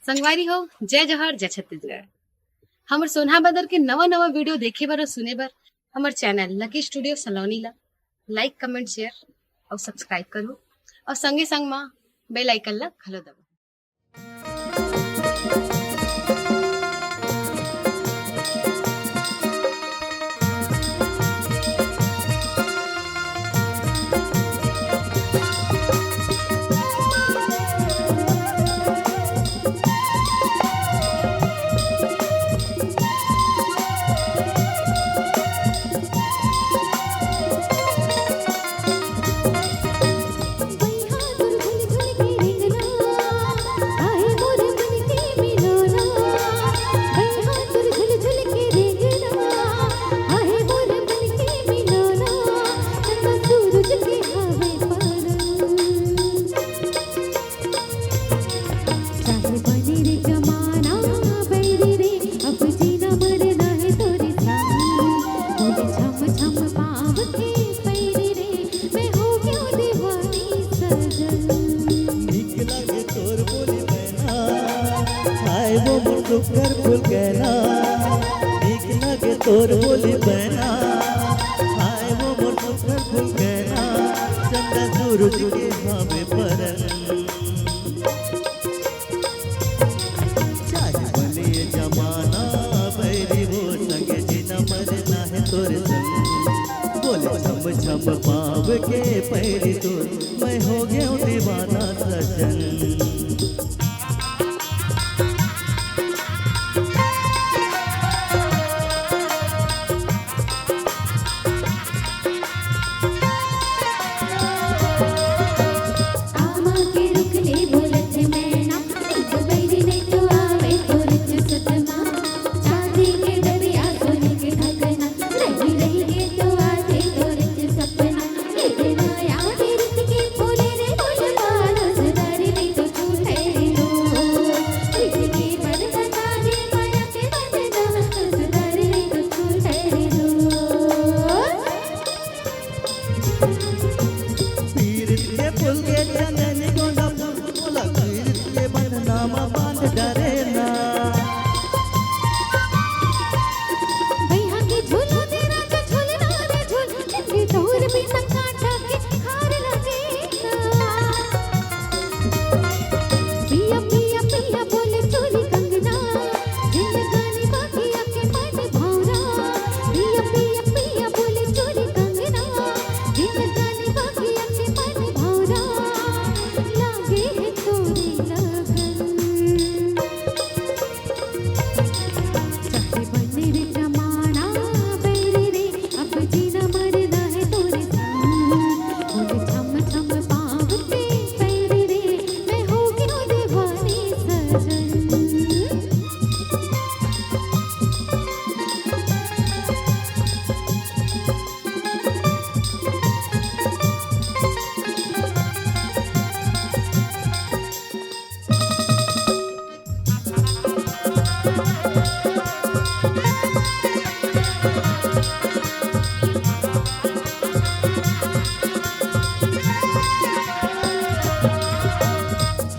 संगवारी हो जय जोहर जय छत्तीसगढ़। हमर सोनहा बदर के नवा नवा वीडियो देखे बर और सुने बर हमर चैनल लकी स्टूडियो सलोनी ला लाइक कमेंट शेयर और सब्सक्राइब करो और संगे संग मा बेल आइकन ला घलो दबाओ। सुकर फूल कहना ठीक लगे तोर बोली बहना हाय वो मोर सुकर फूल कहना चंदा सूरज के भावे परन चाहे बने जमाना बैरी वो संगे जीना मरना है तोर संग बोले छम छम पाव के पैरी तोर मैं हो गया दीवाना सजन।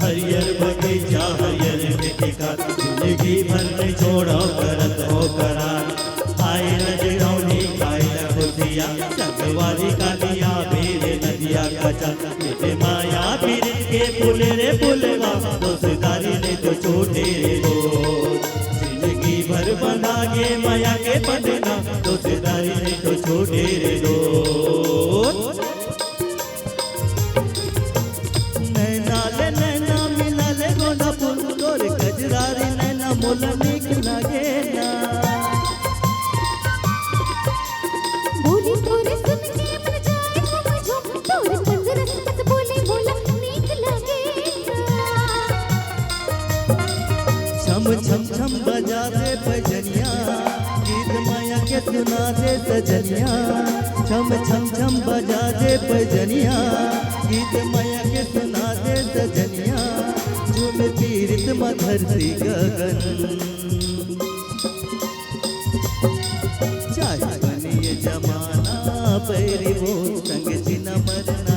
हरियर बगीचा हरियर मिटिका जिंदगी भर में छोड़ो करत हो करार आए नजरौनी खाए खुशिया संगवारी कालिया मेरे नदिया कचा मेरे माया पीर के पुले रे पुलवा दोस्तारी ने तो छोटे रे दोस्त जिंदगी भर बना के माया के बंधना दोस्तारी ने तो छोटे रे दोस्त। गजरारी नैना मोला नीक लागे ना बोली तोरे सुन के मन जाए झूम तोरे संग रसमत बोले बोला नीक लागे छम छम छम बजा दे भजनिया गीत माया के सुना दे सजनिया छम छम छम बजा दे भजनिया गीत माया के सुना दे सजनिया झूम पीरित मधरती गगन चाहे बनिए जमाना पैरी वो संग जिना मरना